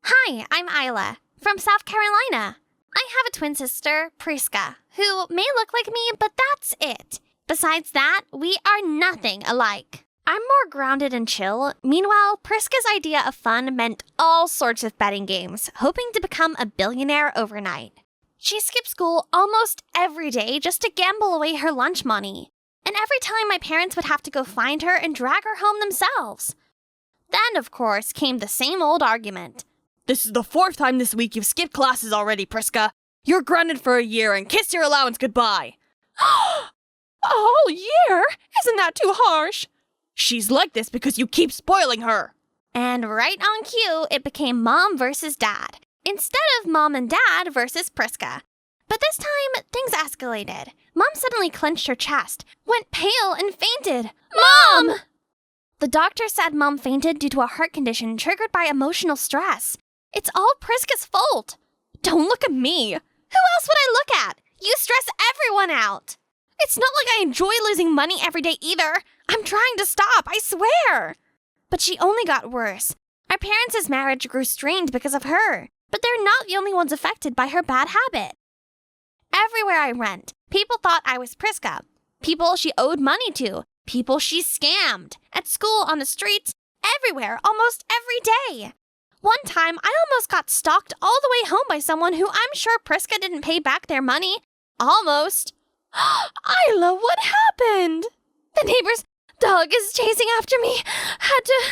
Hi, I'm Isla, from South Carolina. I have a twin sister, Priska, who may look like me, but that's it. Besides that, we are nothing alike. I'm more grounded and chill. Meanwhile, Priska's idea of fun meant all sorts of betting games, hoping to become a billionaire overnight. She skipped school almost every day just to gamble away her lunch money. And every time my parents would have to go find her and drag her home themselves. Then, of course, came the same old argument. This is the 4th time this week you've skipped classes already, Priska. You're grounded for a year and kiss your allowance goodbye. A whole year? Isn't that too harsh? She's like this because you keep spoiling her. And right on cue, it became Mom versus Dad, instead of Mom and Dad versus Priska. But this time, things escalated. Mom suddenly clenched her chest, went pale, and fainted. Mom! The doctor said Mom fainted due to a heart condition triggered by emotional stress. It's all Priska's fault. Don't look at me. Who else would I look at? You stress everyone out. It's not like I enjoy losing money every day either. I'm trying to stop, I swear. But she only got worse. Our parents' marriage grew strained because of her. But they're not the only ones affected by her bad habit. Everywhere I went, people thought I was Priska. People she owed money to. People she scammed. At school, on the streets, everywhere, almost every day. One time, I almost got stalked all the way home by someone who I'm sure Priska didn't pay back their money. Almost. Isla, what happened? The neighbor's dog is chasing after me. Had to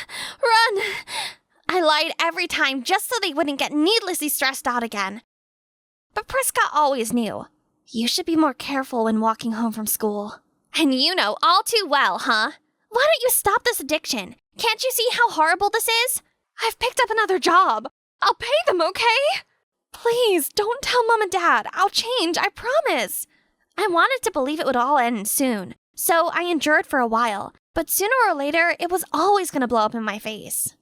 run. I lied every time just so they wouldn't get needlessly stressed out again. But Priska always knew. You should be more careful when walking home from school. And you know all too well, huh? Why don't you stop this addiction? Can't you see how horrible this is? I've picked up another job. I'll pay them, okay? Please, don't tell Mom and Dad. I'll change, I promise. I wanted to believe it would all end soon, so I endured for a while. But sooner or later, it was always going to blow up in my face.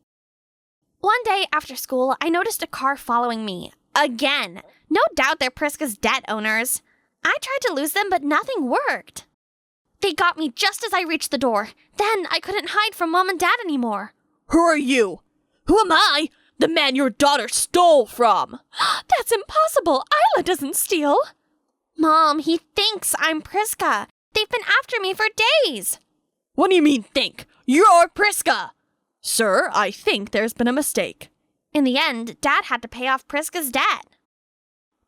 One day after school, I noticed a car following me. Again. No doubt they're Priska's debt owners. I tried to lose them, but nothing worked. They got me just as I reached the door. Then I couldn't hide from Mom and Dad anymore. Who are you? Who am I? The man your daughter stole from. That's impossible. Isla doesn't steal. Mom, he thinks I'm Priska. They've been after me for days. What do you mean, think? You're Priska. Sir, I think there's been a mistake. In the end, Dad had to pay off Priska's debt.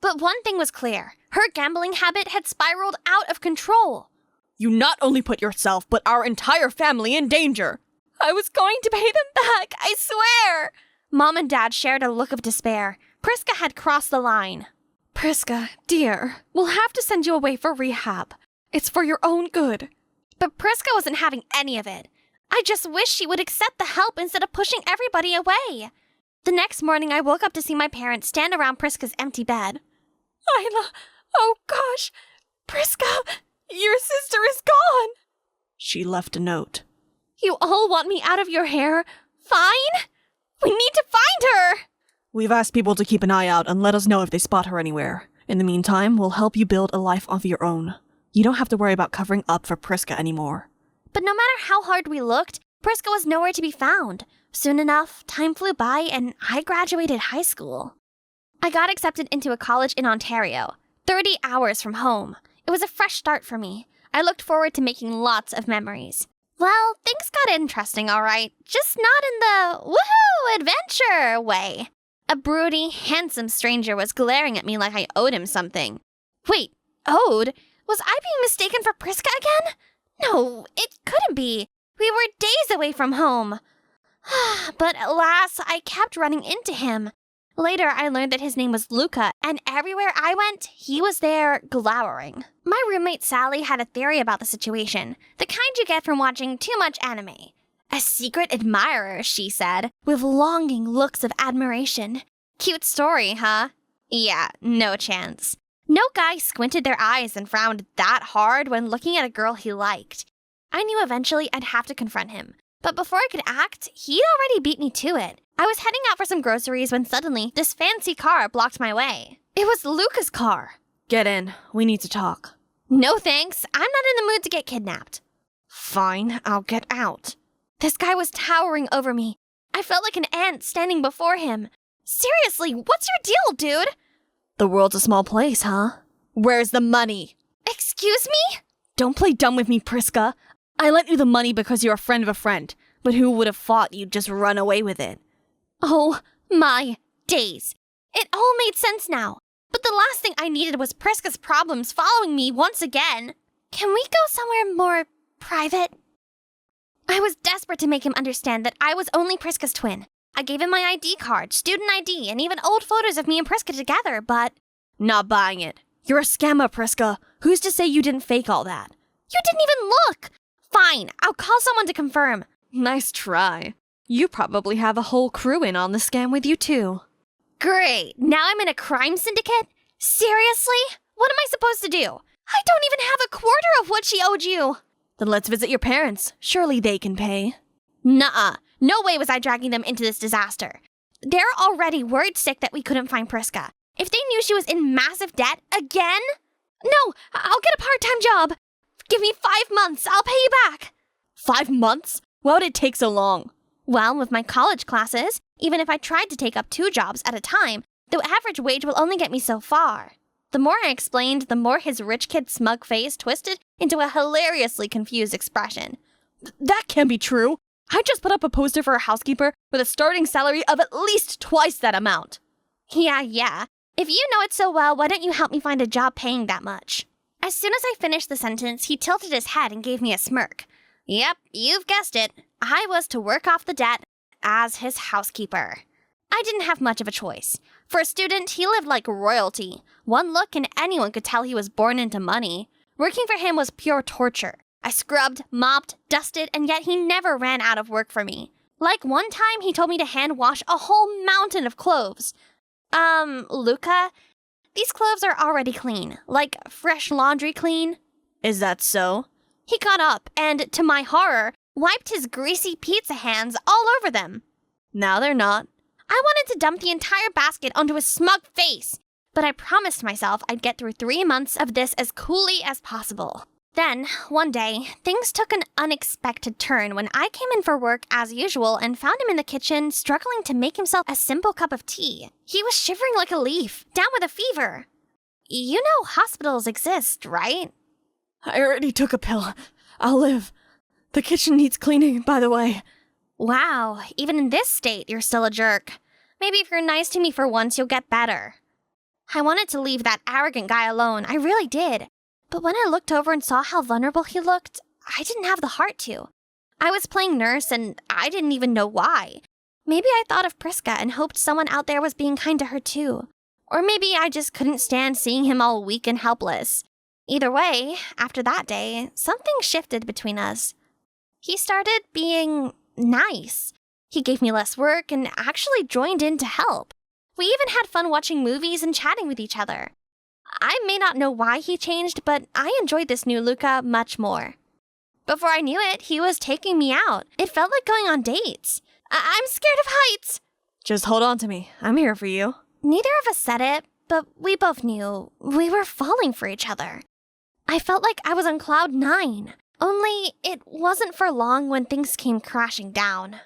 But one thing was clear. Her gambling habit had spiraled out of control. You not only put yourself, but our entire family in danger. I was going to pay them back, I swear. Mom and Dad shared a look of despair. Priska had crossed the line. Priska, dear, we'll have to send you away for rehab. It's for your own good. But Priska wasn't having any of it. I just wish she would accept the help instead of pushing everybody away. The next morning, I woke up to see my parents stand around Priska's empty bed. Isla, oh gosh, Priska, your sister is gone. She left a note. You all want me out of your hair? Fine. We need to find her. We've asked people to keep an eye out and let us know if they spot her anywhere. In the meantime, we'll help you build a life of your own. You don't have to worry about covering up for Priska anymore. But no matter how hard we looked, Priska was nowhere to be found. Soon enough, time flew by and I graduated high school. I got accepted into a college in Ontario, 30 hours from home. It was a fresh start for me. I looked forward to making lots of memories. Well, things got interesting, all right. Just not in the woohoo adventure way. A broody, handsome stranger was glaring at me like I owed him something. Wait, owed? Was I being mistaken for Priska again? No, it couldn't be. We were days away from home. But alas, I kept running into him. Later, I learned that his name was Luca, and everywhere I went, he was there glowering. My roommate Sally had a theory about the situation, the kind you get from watching too much anime. A secret admirer, she said, with longing looks of admiration. Cute story, huh? Yeah, no chance. No guy squinted their eyes and frowned that hard when looking at a girl he liked. I knew eventually I'd have to confront him. But before I could act, he'd already beat me to it. I was heading out for some groceries when suddenly this fancy car blocked my way. It was Luca's car. Get in. We need to talk. No thanks. I'm not in the mood to get kidnapped. Fine, I'll get out. This guy was towering over me. I felt like an ant standing before him. Seriously, what's your deal, dude? The world's a small place, huh? Where's the money? Excuse me? Don't play dumb with me, Priska. I lent you the money because you're a friend of a friend, but who would have thought you'd just run away with it? Oh my days. It all made sense now. But the last thing I needed was Priska's problems following me once again. Can we go somewhere more private? I was desperate to make him understand that I was only Priska's twin. I gave him my ID card, student ID, and even old photos of me and Priska together, but... Not buying it. You're a scammer, Priska. Who's to say you didn't fake all that? You didn't even look! Fine, I'll call someone to confirm. Nice try. You probably have a whole crew in on the scam with you, too. Great, now I'm in a crime syndicate? Seriously? What am I supposed to do? I don't even have a quarter of what she owed you. Then let's visit your parents. Surely they can pay. Nuh-uh. No way was I dragging them into this disaster. They're already worried sick that we couldn't find Priska. If they knew she was in massive debt again... No, I'll get a part-time job. Give me 5 months. I'll pay you back. 5 months? Why would it take so long? Well, with my college classes, even if I tried to take up 2 jobs at a time, the average wage will only get me so far. The more I explained, the more his rich kid smug face twisted into a hilariously confused expression. That can't be true. I just put up a poster for a housekeeper with a starting salary of at least twice that amount. Yeah. If you know it so well, why don't you help me find a job paying that much? As soon as I finished the sentence, he tilted his head and gave me a smirk. Yep, you've guessed it. I was to work off the debt as his housekeeper. I didn't have much of a choice. For a student, he lived like royalty. One look and anyone could tell he was born into money. Working for him was pure torture. I scrubbed, mopped, dusted, and yet he never ran out of work for me. Like one time, he told me to hand wash a whole mountain of clothes. Luca, these clothes are already clean, like fresh laundry clean. Is that so? He got up and, to my horror, wiped his greasy pizza hands all over them. Now they're not. I wanted to dump the entire basket onto his smug face, but I promised myself I'd get through 3 months of this as coolly as possible. Then, one day, things took an unexpected turn when I came in for work as usual and found him in the kitchen struggling to make himself a simple cup of tea. He was shivering like a leaf, down with a fever. You know hospitals exist, right? I already took a pill. I'll live. The kitchen needs cleaning, by the way. Wow, even in this state, you're still a jerk. Maybe if you're nice to me for once, you'll get better. I wanted to leave that arrogant guy alone, I really did. But when I looked over and saw how vulnerable he looked, I didn't have the heart to. I was playing nurse and I didn't even know why. Maybe I thought of Priska and hoped someone out there was being kind to her too. Or maybe I just couldn't stand seeing him all weak and helpless. Either way, after that day, something shifted between us. He started being nice. He gave me less work and actually joined in to help. We even had fun watching movies and chatting with each other. I may not know why he changed, but I enjoyed this new Luca much more. Before I knew it, he was taking me out. It felt like going on dates. I'm scared of heights. Just hold on to me. I'm here for you. Neither of us said it, but we both knew we were falling for each other. I felt like I was on cloud 9, only it wasn't for long when things came crashing down.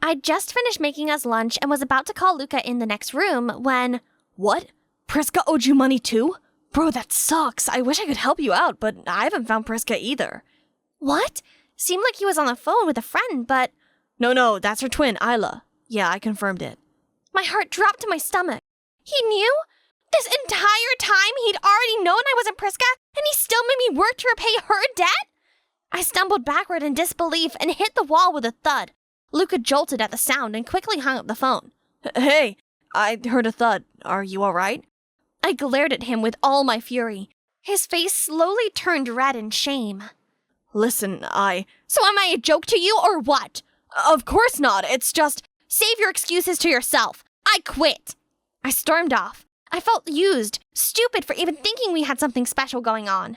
I'd just finished making us lunch and was about to call Luca in the next room when... What? Priska owed you money too? Bro, that sucks. I wish I could help you out, but I haven't found Priska either. What? Seemed like he was on the phone with a friend, but... No, that's her twin, Isla. Yeah, I confirmed it. My heart dropped to my stomach. He knew? This entire time he'd already known I wasn't Priska, and he still made me work to repay her debt? I stumbled backward in disbelief and hit the wall with a thud. Luca jolted at the sound and quickly hung up the phone. Hey, I heard a thud. Are you all right? I glared at him with all my fury. His face slowly turned red in shame. Listen, So am I a joke to you or what? Of course not. It's just... Save your excuses to yourself. I quit. I stormed off. I felt used, stupid for even thinking we had something special going on.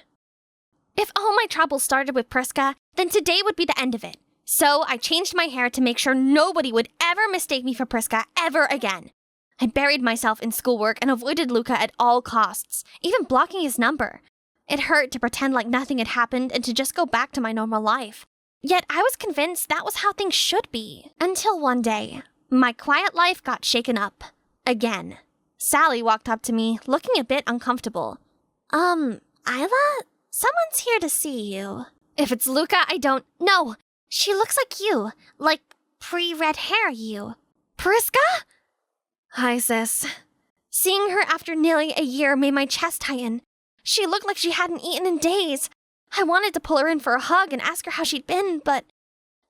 If all my troubles started with Priska, then today would be the end of it. So I changed my hair to make sure nobody would ever mistake me for Priska ever again. I buried myself in schoolwork and avoided Luca at all costs, even blocking his number. It hurt to pretend like nothing had happened and to just go back to my normal life. Yet I was convinced that was how things should be. Until one day, my quiet life got shaken up. Again. Sally walked up to me, looking a bit uncomfortable. Isla? Someone's here to see you. If it's Luca, I don't... No, she looks like you. Like pre-red hair you. Priska? Hi, sis. Seeing her after nearly a year made my chest tighten. She looked like she hadn't eaten in days. I wanted to pull her in for a hug and ask her how she'd been, but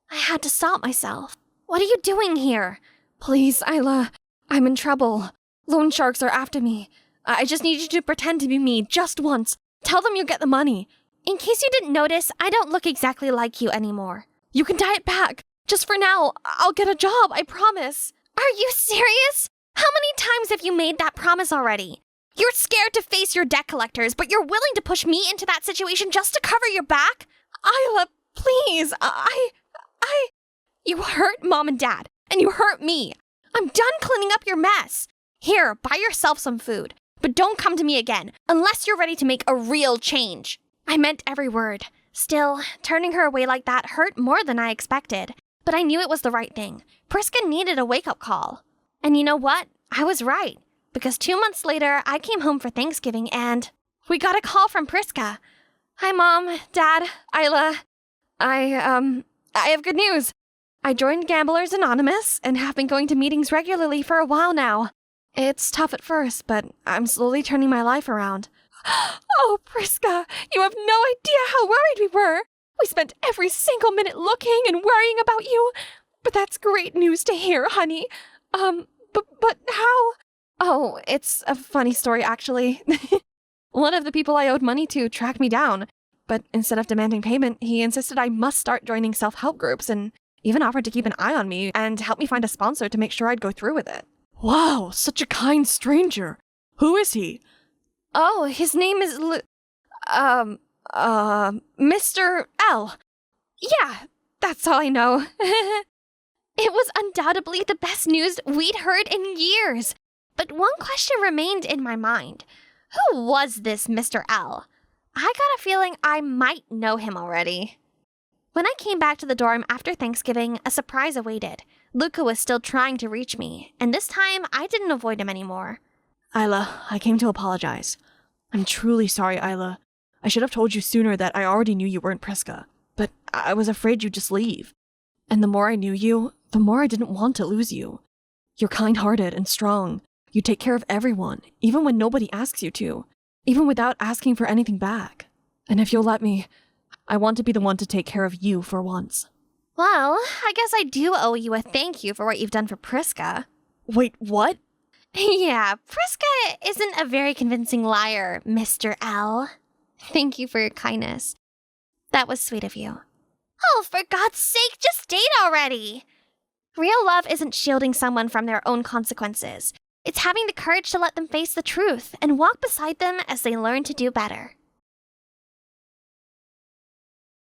I had to stop myself. What are you doing here? Please, Isla. I'm in trouble. Loan sharks are after me. I just need you to pretend to be me just once. Tell them you'll get the money. In case you didn't notice, I don't look exactly like you anymore. You can dye it back. Just for now. I'll get a job, I promise. Are you serious? How many times have you made that promise already? You're scared to face your debt collectors, but you're willing to push me into that situation just to cover your back? Isla, please. You hurt Mom and Dad, and you hurt me. I'm done cleaning up your mess. Here, buy yourself some food. But don't come to me again, unless you're ready to make a real change. I meant every word. Still, turning her away like that hurt more than I expected. But I knew it was the right thing. Priska needed a wake-up call. And you know what? I was right. Because 2 months later, I came home for Thanksgiving and we got a call from Priska. Hi, Mom, Dad, Isla. I have good news. I joined Gamblers Anonymous and have been going to meetings regularly for a while now. It's tough at first, but I'm slowly turning my life around. Oh, Priska, you have no idea how worried we were. We spent every single minute looking and worrying about you. But that's great news to hear, honey. But how? Oh, it's a funny story, actually. One of the people I owed money to tracked me down. But instead of demanding payment, he insisted I must start joining self-help groups and even offered to keep an eye on me and help me find a sponsor to make sure I'd go through with it. Wow, such a kind stranger. Who is he? Oh, his name is Mr. L. Yeah, that's all I know. It was undoubtedly the best news we'd heard in years. But one question remained in my mind. Who was this Mr. L? I got a feeling I might know him already. When I came back to the dorm after Thanksgiving, a surprise awaited. Luca was still trying to reach me, and this time I didn't avoid him anymore. Isla, I came to apologize. I'm truly sorry, Isla. I should have told you sooner that I already knew you weren't Priska, but I was afraid you'd just leave. And the more I knew you, the more I didn't want to lose you. You're kind-hearted and strong. You take care of everyone, even when nobody asks you to, even without asking for anything back. And if you'll let me, I want to be the one to take care of you for once. Well, I guess I do owe you a thank you for what you've done for Priska. Wait, what? Yeah, Priska isn't a very convincing liar, Mr. L. Thank you for your kindness. That was sweet of you. Oh, for God's sake, just date already! Real love isn't shielding someone from their own consequences. It's having the courage to let them face the truth and walk beside them as they learn to do better.